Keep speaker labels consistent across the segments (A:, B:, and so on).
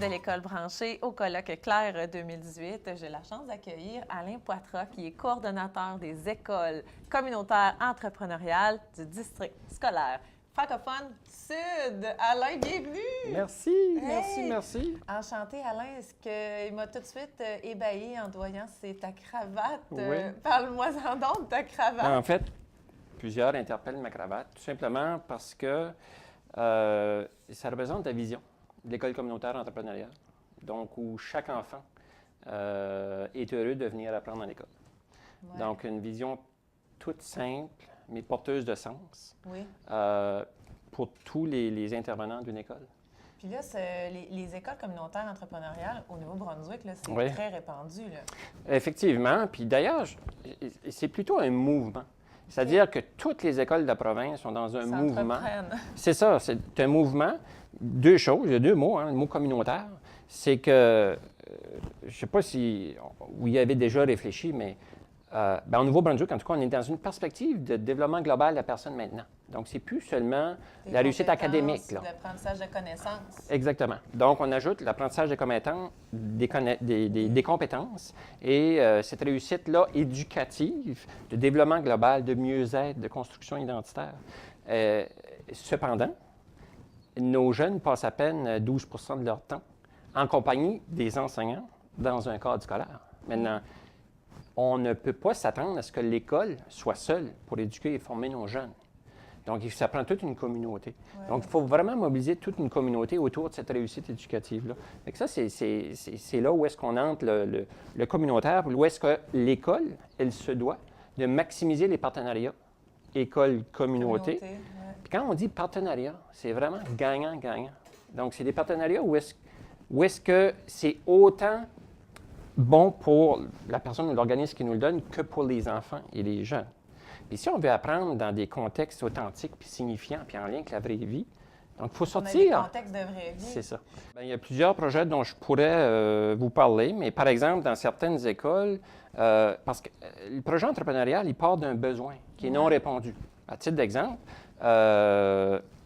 A: de l'École branchée au colloque Claire 2018. J'ai la chance d'accueillir Alain Poitras, qui est coordonnateur des écoles communautaires entrepreneuriales du district scolaire francophone Sud. Alain, bienvenue!
B: Merci,
A: Hey!
B: merci.
A: Enchanté, Alain. Ce qu'il m'a tout de suite ébahi en te voyant, c'est ta cravate.
B: Oui.
A: Parle-moi-en donc de ta cravate.
B: En fait, plusieurs interpellent ma cravate, tout simplement parce que ça représente la vision de l'école communautaire entrepreneuriale, donc où chaque enfant est heureux de venir apprendre à l'école.
A: Ouais.
B: Donc, une vision toute simple, mais porteuse de sens
A: Oui.
B: pour tous les intervenants d'une école.
A: Puis là, les écoles communautaires entrepreneuriales au Nouveau-Brunswick, là, c'est
B: Oui.
A: très répandu. Là.
B: Effectivement. Puis d'ailleurs, c'est plutôt un mouvement. C'est-à-dire que toutes les écoles de la province sont dans un mouvement. C'est ça, c'est un mouvement. Deux choses, il y a deux mots, le mot communautaire. C'est que, je ne sais pas si vous y avez déjà réfléchi, mais au Nouveau-Brunswick, en tout cas, on est dans une perspective de développement global de la personne maintenant. Donc, c'est plus seulement la réussite académique.
A: L'apprentissage de connaissances.
B: Exactement. Donc, on ajoute l'apprentissage des compétences et cette réussite-là éducative, de développement global, de mieux-être, de construction identitaire. Cependant, nos jeunes passent à peine 12 de leur temps en compagnie des enseignants dans un cadre scolaire. Maintenant, on ne peut pas s'attendre à ce que l'école soit seule pour éduquer et former nos jeunes. Donc, ça prend toute une communauté. Ouais. Donc, il faut vraiment mobiliser toute une communauté autour de cette réussite éducative-là. Donc, ça, c'est là où est-ce qu'on entre le communautaire, où est-ce que l'école, elle se doit de maximiser les partenariats école-communauté. Ouais. Puis quand on dit partenariat, c'est vraiment gagnant-gagnant. Donc, c'est des partenariats où est-ce que c'est autant bon pour la personne ou l'organisme qui nous le donne que pour les enfants et les jeunes. Et si on veut apprendre dans des contextes authentiques, puis signifiants, puis en lien avec la vraie vie, donc il faut sortir.
A: On a des contextes de vraie vie.
B: C'est ça. Bien, il y a plusieurs projets dont je pourrais vous parler, mais par exemple, dans certaines écoles, parce que le projet entrepreneurial, il part d'un besoin qui est non répondu. À titre d'exemple,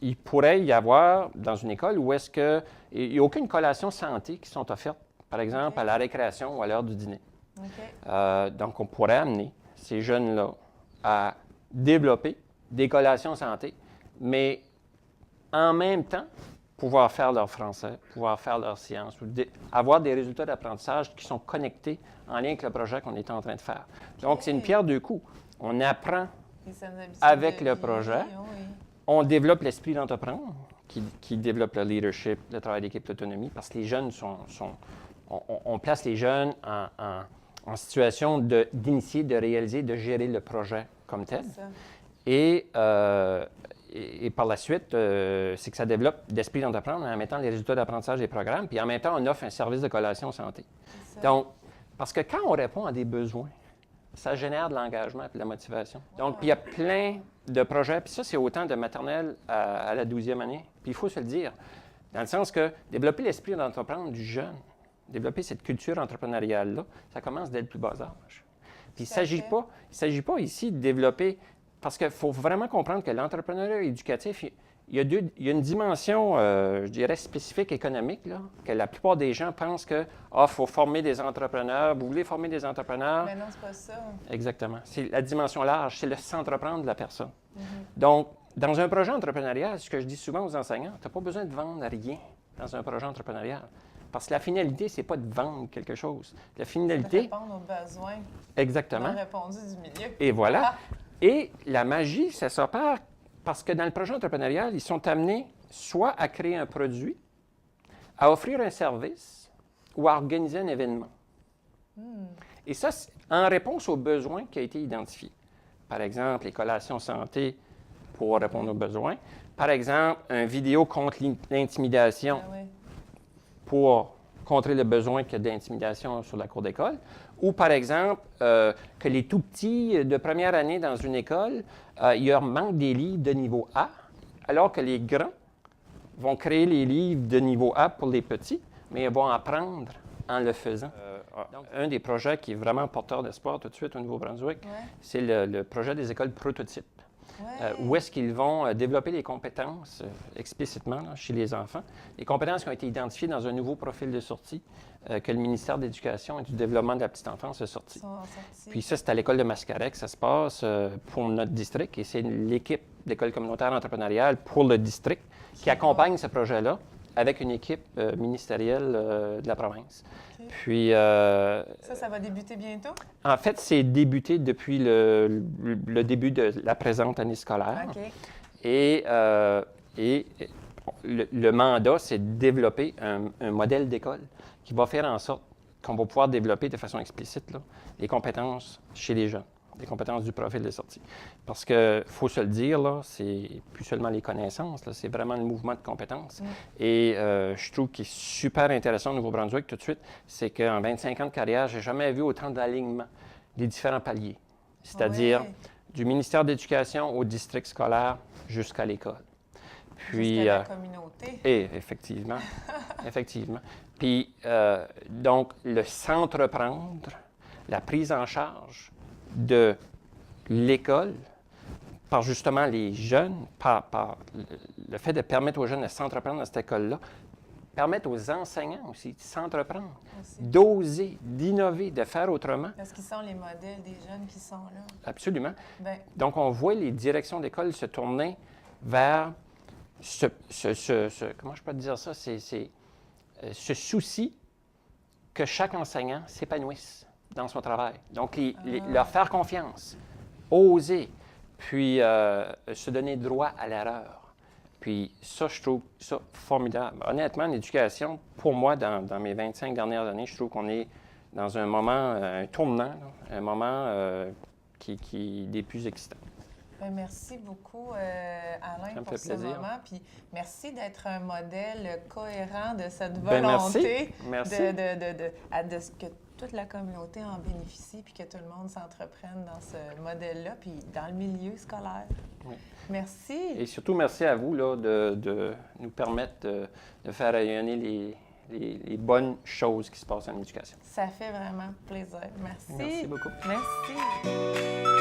B: il pourrait y avoir dans une école où est-ce qu'il n'y a aucune collation santé qui sont offertes, par exemple, à la récréation ou à l'heure du dîner. Donc, on pourrait amener ces jeunes-là à développer des collations santé, mais en même temps, pouvoir faire leur français, pouvoir faire leur sciences, avoir des résultats d'apprentissage qui sont connectés en lien avec le projet qu'on est en train de faire. Donc, c'est une pierre deux coups. On apprend avec le projet, on développe l'esprit d'entreprendre, qui développe le leadership, le travail d'équipe, l'autonomie, parce que les jeunes on place les jeunes en situation d'initier, de réaliser, de gérer le projet comme tel. Et par la suite, c'est que ça développe l'esprit d'entreprendre en mettant les résultats d'apprentissage des programmes, puis en même temps, on offre un service de collation santé. Donc, parce que quand on répond à des besoins, ça génère de l'engagement et de la motivation. Donc, puis il y a plein de projets, puis ça, c'est autant de maternelle à la 12e année. Puis il faut se le dire, dans le sens que développer l'esprit d'entreprendre du jeune, développer cette culture entrepreneuriale-là, ça commence dès le plus bas âge. Puis il ne s'agit pas ici de développer, parce qu'il faut vraiment comprendre que l'entrepreneuriat éducatif, il y a une dimension, je dirais, spécifique économique, là, que la plupart des gens pensent que, faut former des entrepreneurs, vous voulez former des entrepreneurs.
A: Mais non, c'est pas ça.
B: Exactement. C'est la dimension large, c'est le s'entreprendre de la personne. Donc, dans un projet entrepreneurial, ce que je dis souvent aux enseignants, tu n'as pas besoin de vendre rien dans un projet entrepreneurial. Parce que la finalité, ce n'est pas de vendre quelque chose. La finalité...
A: De répondre aux besoins.
B: Exactement.
A: Non répondus du milieu.
B: Et voilà. Et la magie, ça s'opère parce que dans le projet entrepreneurial, ils sont amenés soit à créer un produit, à offrir un service ou à organiser un événement. Et ça, c'est en réponse aux besoins qui ont été identifiés. Par exemple, les collations santé pour répondre aux besoins. Par exemple, une vidéo contre l'intimidation. Pour contrer le besoin qu'il y a d'intimidation sur la cour d'école. Ou, par exemple, que les tout-petits de première année dans une école, il leur manque des livres de niveau A, alors que les grands vont créer les livres de niveau A pour les petits, mais ils vont apprendre en le faisant. Donc, un des projets qui est vraiment porteur d'espoir tout de suite au Nouveau-Brunswick, c'est le projet des écoles prototypes. où est-ce qu'ils vont développer les compétences explicitement là, chez les enfants, les compétences qui ont été identifiées dans un nouveau profil de sortie que le ministère de l'Éducation et du Développement de la petite enfance a sorti. Puis ça, c'est à l'école de Mascarec, ça se passe pour notre district et c'est l'équipe d'école communautaire entrepreneuriale pour le district qui accompagne ce projet-là avec une équipe ministérielle de la province. Okay. Puis...
A: ça va débuter bientôt?
B: En fait, c'est débuté depuis le début de la présente année scolaire.
A: Okay.
B: Et le mandat, c'est de développer un modèle d'école qui va faire en sorte qu'on va pouvoir développer de façon explicite là, les compétences chez les jeunes, les compétences du profil de sortie. Parce qu'il faut se le dire, là, c'est plus seulement les connaissances, là, c'est vraiment le mouvement de compétences. Et je trouve qu'il est super intéressant au Nouveau-Brunswick tout de suite, c'est qu'en 25 ans de carrière, je n'ai jamais vu autant d'alignement des différents paliers. C'est-à-dire du ministère de l'Éducation au district scolaire jusqu'à l'école.
A: Puis, jusqu'à la communauté.
B: Et effectivement, effectivement. Puis, donc, le s'entreprendre, la prise en charge de l'école par justement les jeunes, par le fait de permettre aux jeunes de s'entreprendre dans cette école-là, permettre aux enseignants aussi de s'entreprendre, d'oser, d'innover, de faire autrement.
A: Parce qu'ils sont les modèles des jeunes qui sont là.
B: Absolument. Donc, on voit les directions d'école se tourner vers comment je peux te dire ça, ce souci que chaque enseignant s'épanouisse dans son travail. Donc, leur faire confiance, oser, puis se donner droit à l'erreur. Puis ça, je trouve ça formidable. Honnêtement, l'éducation, pour moi, dans mes 25 dernières années, je trouve qu'on est dans un moment, un tournant, là, un moment qui est des plus excitants.
A: Merci beaucoup, Alain, pour ce moment. Puis merci d'être un modèle cohérent de cette volonté de ce que toute la communauté en bénéficie, puis que tout le monde s'entreprenne dans ce modèle-là, puis dans le milieu scolaire.
B: Oui.
A: Merci.
B: Et surtout, merci à vous là, de nous permettre de faire rayonner les bonnes choses qui se passent en éducation.
A: Ça fait vraiment plaisir. Merci.
B: Merci beaucoup.
A: Merci.